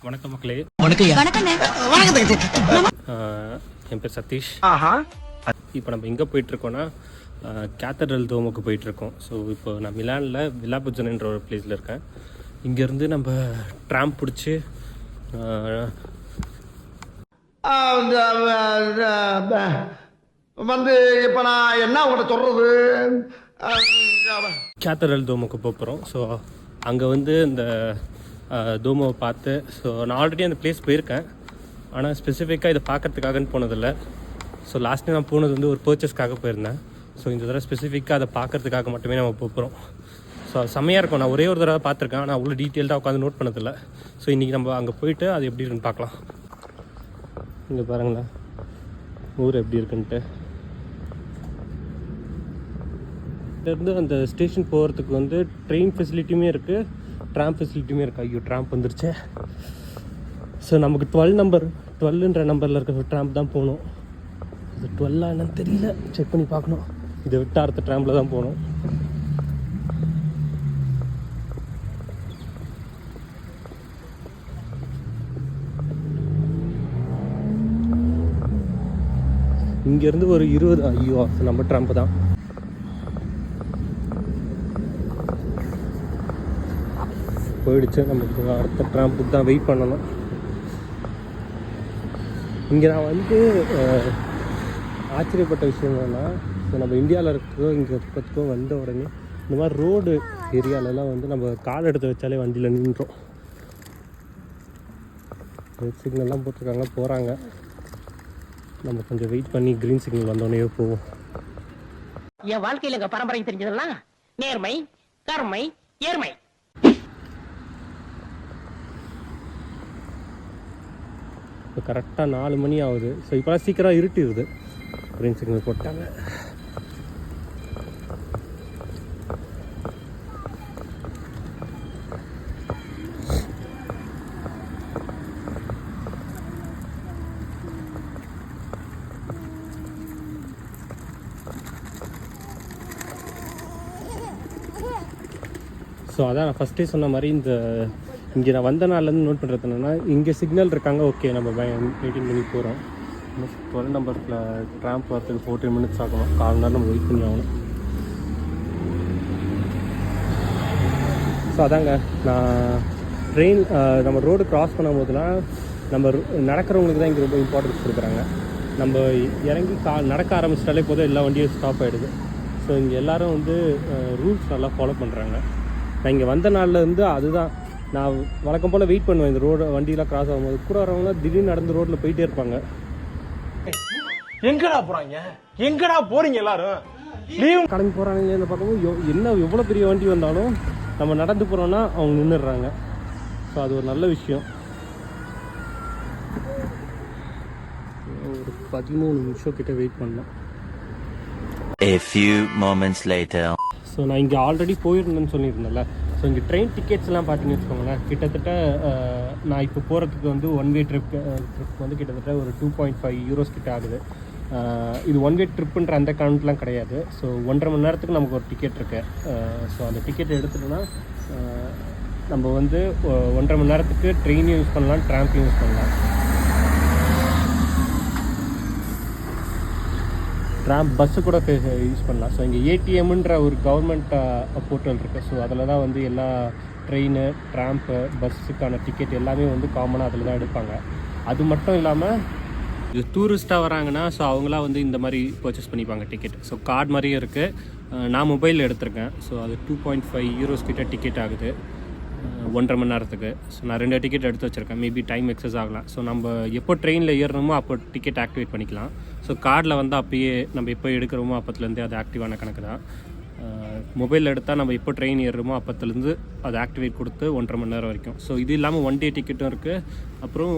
வணக்கம் மக்களே. என் பேர் சதீஷ். இப்போ நம்ம எங்கே போயிட்டுருக்கோன்னா கேத்தட்ரல் டோமுக்கு போயிட்டுருக்கோம். ஸோ இப்போ நான் மிலானில் வில்லாபுஜன்ன்ற ஒரு பிளேஸில் இருக்கேன். இங்கேருந்து நம்ம ட்ராம் பிடிச்சி வந்து இப்போ நான் என்ன உங்கள்கிட்ட சொல்கிறது, கேத்தட்ரல் டோமுக்கு போகிறோம். ஸோ அங்கே வந்து இந்த டோமோவை பார்த்து, ஸோ நான் ஆல்ரெடி அந்த பிளேஸ் போயிருக்கேன், ஆனால் ஸ்பெசிஃபிக்காக இதை பார்க்கறதுக்காகன்னு போனதில்லை. ஸோ லாஸ்ட் டைம் நான் போனது வந்து ஒரு பர்ச்சேஸ்க்காக போயிருந்தேன். ஸோ இந்த தடவை ஸ்பெசிஃபிக்காக அதை பார்க்கறதுக்காக மட்டுமே நம்ம போகிறோம். ஸோ செம்மையாக இருக்கும். நான் ஒரே ஒரு தடவை பார்த்துருக்கேன், ஆனால் அவ்வளோ டீட்டெயில்டாக உட்காந்து நோட் பண்ணதில்லை. ஸோ இன்றைக்கி நம்ம அங்கே போயிட்டு அது எப்படி இருக்குன்னு பார்க்கலாம். இங்கே பாருங்களேன் ஊர் எப்படி இருக்குன்ட்டு. இருந்து அந்த ஸ்டேஷன் போகிறதுக்கு வந்து ட்ரெயின் ஃபெசிலிட்டியுமே இருக்குது, ட்ராம் ஃபெசிலிட்டியுமே இருக்குது. ஐயோ ட்ராம்ப் வந்துருச்சு. ஸோ நமக்கு 12ன்ற நம்பரில் இருக்கிற ட்ராம்ப் தான் போகணும். அது 12 என்னன்னு தெரியல, செக் பண்ணி பார்க்கணும். இதை விட்டு அடுத்த ட்ராம்பில் தான் போகணும். இங்கேருந்து ஒரு 20, ஐயோ நம்ம ட்ராம்பு தான். போயிடுச்சு. நமக்கு அடுத்த ட்ராம்புக்கு தான் வெயிட் பண்ணணும். இங்கே நான் வந்து ஆச்சரியப்பட்ட விஷயம் என்னென்னா, இப்போ நம்ம இந்தியாவில் இருக்கோ இங்கே இருக்கிறதுக்கோ வந்த உடனே இந்த மாதிரி ரோடு ஏரியாலலாம் வந்து நம்ம கால் எடுத்து வச்சாலே வண்டியில் நின்றோம். ரெட் சிக்னல்லாம் போட்டிருக்காங்க, போகிறாங்க. நம்ம கொஞ்சம் வெயிட் பண்ணி க்ரீன் சிக்னல் வந்தோடனே போவோம். என் வாழ்க்கையில் எங்கள் பரம்பரை தெரிஞ்சதெல்லாம் நேர்மை, கருமை, ஏர்மை. இப்போ கரெக்டாக 4 மணி ஆகுது. ஸோ இப்போலாம் சீக்கிரம் இருட்டிடுது. க்ரீன் சிக்னல் போட்டாங்க. ஸோ அதான் நான் ஃபஸ்ட்டே சொன்ன மாதிரி இங்கே நான் வந்த நாள்லேருந்து நோட் பண்ணுறது என்னென்னா, இங்கே சிக்னல் இருக்காங்க, ஓகே நம்ம வெயிட்டிங் பண்ணி போகிறோம். 12 நம்பரில் ட்ராம்ப் வரத்துக்கு 14 மினிட்ஸ் ஆகணும். 1/4 நேரம் நம்ம வெயிட் பண்ணி ஆகணும். ஸோ அதாங்க நான் ட்ரெயின் நம்ம ரோடு க்ராஸ் பண்ணும்போதுலாம் நம்ம நடக்கிறவங்களுக்கு தான் இங்கே ரொம்ப இம்பார்ட்டன்ஸ் கொடுக்குறாங்க. நம்ம இறங்கி நடக்க ஆரம்பிச்சிட்டாலே போதும் எல்லா வண்டியும் ஸ்டாப் ஆகிடுது. ஸோ இங்கே எல்லோரும் வந்து ரூல்ஸ் நல்லா ஃபாலோ பண்ணுறாங்க. நான் இங்கே வந்த நாள்லேருந்து அதுதான் நான் வழக்கம் போல் வெயிட் பண்ணுவேன். இந்த ரோடு வண்டியெலாம் கிராஸ் ஆகும்போது கூட வரவங்களாம் திடீர்னு நடந்து ரோட்டில் போயிட்டே இருப்பாங்க. எங்கடா போகிறாங்க, எங்கடா போகிறீங்க எல்லாரும் லீவ் கிளம்பி போகிறாங்க. இந்த பக்கமும் என்ன எவ்வளோ பெரிய வண்டி வந்தாலும் நம்ம நடந்து போகிறோன்னா அவங்க நின்றுடுறாங்க. ஸோ அது ஒரு நல்ல விஷயம். ஒரு 13 நிமிஷம் கிட்ட வெயிட் பண்ணோம். A few moments later. So நான் இங்கே ஆல்ரெடி போயிருந்தேன்னு சொல்லியிருந்தேன்ல. ஸோ இங்கே ட்ரெயின் டிக்கெட்ஸ்லாம் பார்த்தீங்கன்னு வச்சுக்கோங்களேன், கிட்டத்தட்ட நான் இப்போ போகிறதுக்கு வந்து ஒன் வே ட்ரிப் வந்து கிட்டத்தட்ட ஒரு 2.5 யூரோஸ் கிட்ட ஆகுது. இது ஒன் வே ட்ரிப்புன்ற அந்த கவுண்ட்லாம் கிடையாது. ஸோ 1.5 மணி நேரத்துக்கு நமக்கு ஒரு டிக்கெட் இருக்குது. ஸோ அந்த டிக்கெட் எடுத்துட்டோன்னா நம்ம வந்து 1.5 மணி நேரத்துக்கு ட்ரெயினையும் யூஸ் பண்ணலாம், ட்ராம்பையும் யூஸ் பண்ணலாம். ட்ராம் பஸ்ஸு கூட யூஸ் பண்ணலாம். ஸோ இங்கே ஏடிஎம்ன்ற ஒரு கவர்மெண்ட் போர்ட்டல் இருக்குது. ஸோ அதில் தான் வந்து எல்லா ட்ரெயின், ட்ராம்ப்பு, பஸ்ஸுக்கான டிக்கெட் எல்லாமே வந்து காமனாக அதில் தான் எடுப்பாங்க. அது மட்டும் இல்லாமல் இது டூரிஸ்ட்டாக வராங்கன்னா ஸோ அவங்களாம் வந்து இந்த மாதிரி பர்ச்சேஸ் பண்ணிப்பாங்க டிக்கெட். ஸோ கார்டு மாதிரியும் இருக்குது. நான் மொபைலில் எடுத்திருக்கேன். ஸோ அது 2.5 யூரோஸ் கிட்ட டிக்கெட் ஆகுது 1.5 மணி நேரத்துக்கு. ஸோ நான் 2 டிக்கெட் எடுத்து வச்சுருக்கேன். மேபி டைம் எக்ஸஸ் ஆகலாம். ஸோ நம்ம எப்போ ட்ரெயினில் ஏறணுமோ அப்போ டிக்கெட் ஆக்டிவேட் பண்ணிக்கலாம். ஸோ கார்டில் வந்து அப்போயே நம்ம எப்போ எடுக்கிறோமோ அப்போத்துலேருந்தே அது ஆக்டிவான கணக்கு தான். மொபைலில் எடுத்தால் நம்ம எப்போ ட்ரெயின் ஏறுறோமோ அப்போத்துலேருந்து அது ஆக்டிவேட் கொடுத்து 1.5 மணி நேரம் வரைக்கும். ஸோ இது இல்லாமல் 1 டே டிக்கெட்டும் இருக்குது. அப்புறம்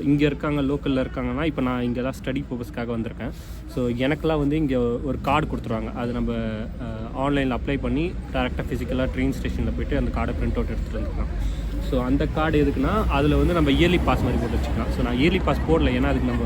இங்கே இருக்காங்க, லோக்கலில் இருக்காங்கன்னா, இப்போ நான் இங்கே தான் ஸ்டடி பர்பஸ்க்காக வந்திருக்கேன். ஸோ எனக்கெலாம் வந்து இங்கே ஒரு கார்டு கொடுத்துருவாங்க. அது நம்ம ஆன்லைனில் அப்ளை பண்ணி டேரெக்டாக ஃபிசிக்கலாக ட்ரெயின் ஸ்டேஷனில் போய்ட்டு அந்த கார்டை பிரிண்ட் அவுட் எடுத்துகிட்டு வந்துக்கலாம். ஸோ அந்த கார்டு எதுக்குன்னா, அதில் வந்து நம்ம இயர்லி பாஸ் மாதிரி போட்டு வச்சுக்கலாம். ஸோ நான் இயர்லி பாஸ் போடல, ஏன்னா அதுக்கு நம்ம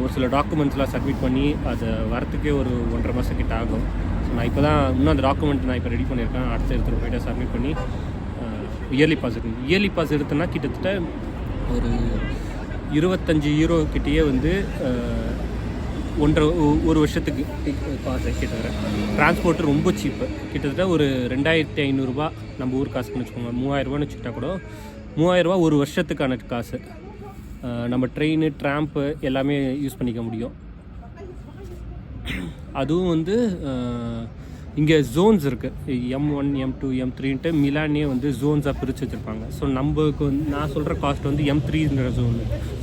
ஒரு சில டாக்குமெண்ட்ஸ்லாம் சப்மிட் பண்ணி அது வரத்துக்கே ஒரு 1.5 மாதம் கிட்ட ஆகும். ஸோ நான் இப்போ தான் இன்னும் அந்த டாக்குமெண்ட் நான் இப்போ ரெடி பண்ணியிருக்கேன். அடுத்த எடுத்துகிட்டு போய்ட்டு சப்மிட் பண்ணி இயர்லி பாஸ் எடுக்கணும். இயர்லி பாஸ் எடுத்தோன்னா கிட்டத்தட்ட ஒரு 25 யூரோ கிட்டேயே வந்து ஒரு வருஷத்துக்கு காசு கிட்டத்தட்ட. டிரான்ஸ்போர்ட்டு ரொம்ப சீப்பு, கிட்டத்தட்ட ஒரு 2500 ரூபா நம்ம ஊர் காசுன்னு வச்சுக்கோங்க. 3000 ரூபான்னு வச்சுக்கிட்டா கூட 3000 ரூபா ஒரு வருஷத்துக்கான காசு. நம்ம ட்ரெயின், ட்ராம்ப்பு எல்லாமே யூஸ் பண்ணிக்க முடியும். அதுவும் வந்து இங்கே ஜோன்ஸ் இருக்குது, M1, M2, M3ன்ட்டு மிலானே வந்து ஜோன்ஸாக பிரித்து வச்சுருப்பாங்க. ஸோ நம்மளுக்கு வந்து நான் சொல்கிற காஸ்ட் வந்து M3ன்ற ஜோன்.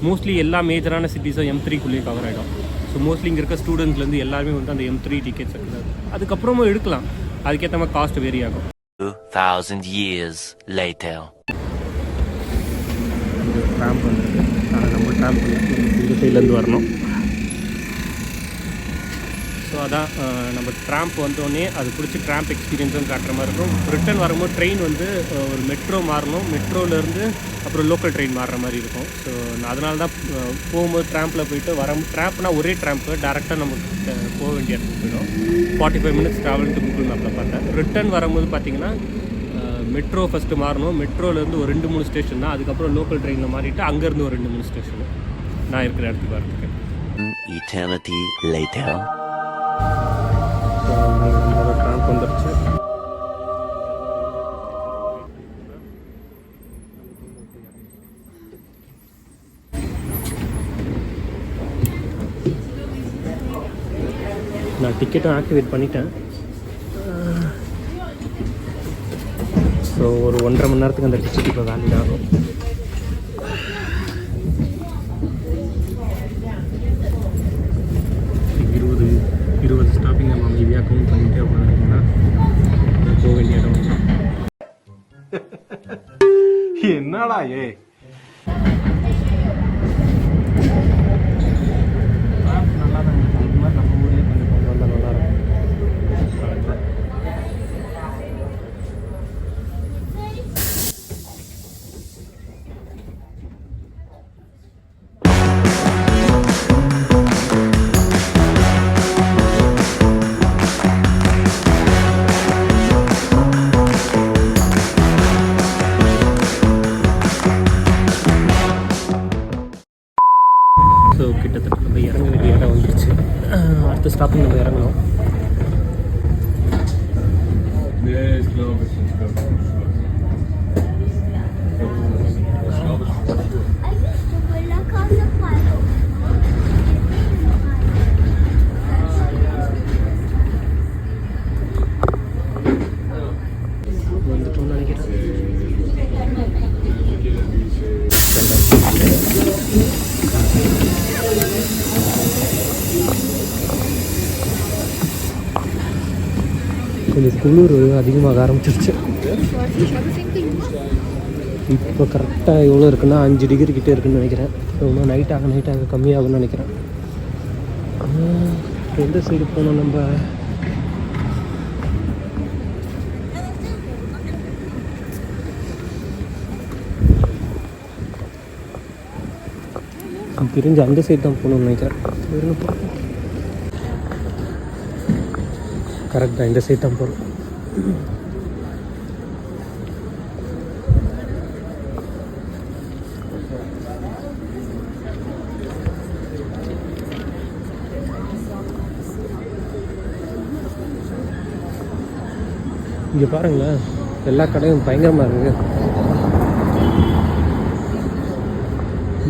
மோஸ்ட்லி எல்லா மேஜரான சிட்டிஸும் M3குள்ளேயே கவர் ஆகிடும். ஸோ மோஸ்ட்லி இங்கே இருக்க ஸ்டூடெண்ட்ஸ்லேருந்து எல்லாருமே வந்து அந்த M3 டிக்கெட்ஸ் இருக்குது. அதுக்கப்புறமா எடுக்கலாம், அதுக்கேற்ற மாதிரி காஸ்ட் வேரி ஆகும். 2000 years later. ட்ராம்ப் வந்து நம்ம ட்ராம்ப் இந்த சைட்லேருந்து வரணும். ஸோ அதான் நம்ம ட்ராம்ப் வந்தோடனே அது பிடிச்சி ட்ராம்ப் எக்ஸ்பீரியன்ஸும் காட்டுற மாதிரி இருக்கும். ரிட்டன் வரும்போது ட்ரெயின் வந்து ஒரு மெட்ரோ மாறணும், மெட்ரோலேருந்து அப்புறம் லோக்கல் ட்ரெயின் மாறுற மாதிரி இருக்கும். ஸோ அதனால தான் போகும்போது ட்ராம்பில் போயிட்டு ட்ராம்ப்னால் ஒரே ட்ராம்ப்பு டேரெக்டாக நமக்கு போக வேண்டிய இடத்துக்கு போயிடும். 45 மினிட்ஸ் ட்ராவல்ட்டு கூகுள் மேப்பில் பார்த்தேன். ரிட்டன் வரும்போது பார்த்திங்கன்னா மெட்ரோ ஃபஸ்ட்டு மாறணும், மெட்ரோலேருந்து ஒரு 2-3 ஸ்டேஷன் தான், அதுக்கப்புறம் லோக்கல் ட்ரெயினில் மாறிட்டு அங்கேருந்து ஒரு 2-3 ஸ்டேஷன் நான் இருக்கிற இடத்துக்கு வரதுக்கு. Eternity later. நம்மளோட ட்ராம்ப் வந்துருச்சு. நான் டிக்கெட்டும் ஆக்டிவேட் பண்ணிட்டேன். ஸோ ஒரு 1.5 மணி நேரத்துக்கு அந்த டிக்கெட் இப்போ வேலிட் ஆகும். இருபது ஸ்டாப்பிங் நம்ம அமைதியாக கவுண்ட் பண்ணிட்டு அப்படின்னா போக வேண்டிய இடம். என்னடா ஏ நல்லா தான் இருக்கும். இது மாதிரி நம்ம ஊர்லேயே கொஞ்சம் கொண்டு வந்தால் நல்லாயிருக்கும். ஸோ கிட்டத்தட்ட நம்ம இறங்க வேண்டிய இடம் வந்துருச்சு. அடுத்த ஸ்டாப்பிங் நம்ம இறங்கணும். வந்துட்டோம்னு நினைக்கிறேன். கொஞ்சம் குளிர் அதிகமாக ஆரம்பிச்சிருச்சு. இப்போ கரெக்டாக எவ்வளோ இருக்குன்னா 5 டிகிரி கிட்டே இருக்குன்னு நினைக்கிறேன். இன்னும் நைட்டாக கம்மியாகும்னு நினைக்கிறேன். எந்த சைடு போனோம் நம்ம? தெரிஞ்சு அந்த சைடு தான் போகணும்னு நினைக்கிறேன். கரெக்டாக இந்த சைடு தான் போகிறோம். இங்கே பாருங்களேன், எல்லா கடையும் பயங்கரமாக இருக்குது.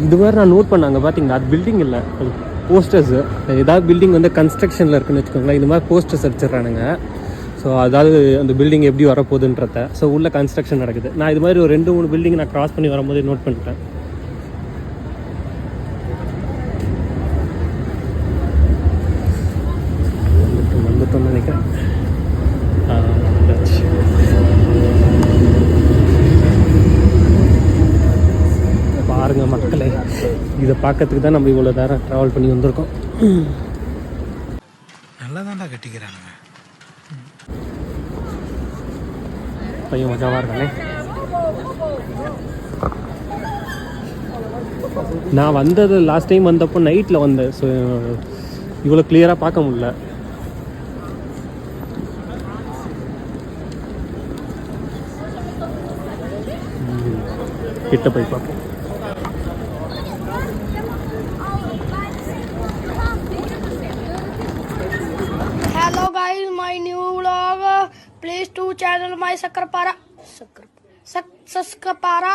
இது மாதிரி நான் நோட் பண்ணாங்க பார்த்தீங்களா, அது பில்டிங் இல்லை, அது போஸ்டர்ஸு. ஏதாவது பில்டிங் வந்து கன்ஸ்ட்ரக்ஷனில் இருக்குன்னு வச்சுக்கோங்களேன், இது மாதிரி போஸ்டர்ஸ் அடிச்சிட்றானுங்க. ஸோ அதாவது அந்த பில்டிங் எப்படி வரப்போகுதுன்றத. ஸோ உள்ளே கன்ஸ்ட்ரக்ஷன் நடக்குது. நான் இது மாதிரி ஒரு 2-3 பில்டிங் நான் க்ராஸ் பண்ணி வரும்போது நோட் பண்ணிட்டேன். வந்துட்டோம்னு நினைக்கிறேன். பாருங்க மக்களே, இதை பார்க்கறதுக்கு தான் நம்ம இவ்வளோ நேரம் ட்ராவல் பண்ணி வந்திருக்கோம். நல்லா தான்டா கட்டிக்கிறாங்க. பையன் மஜாவாக இருக்கானே. நான் வந்தது லாஸ்ட் டைம் வந்தப்போ நைட்டில் வந்தேன். ஸோ இவ்வளோ கிளியராக பார்க்க முடியல. கிட்ட போய் பார்ப்போம். Please to channel my Sakrapara. Sakrapara.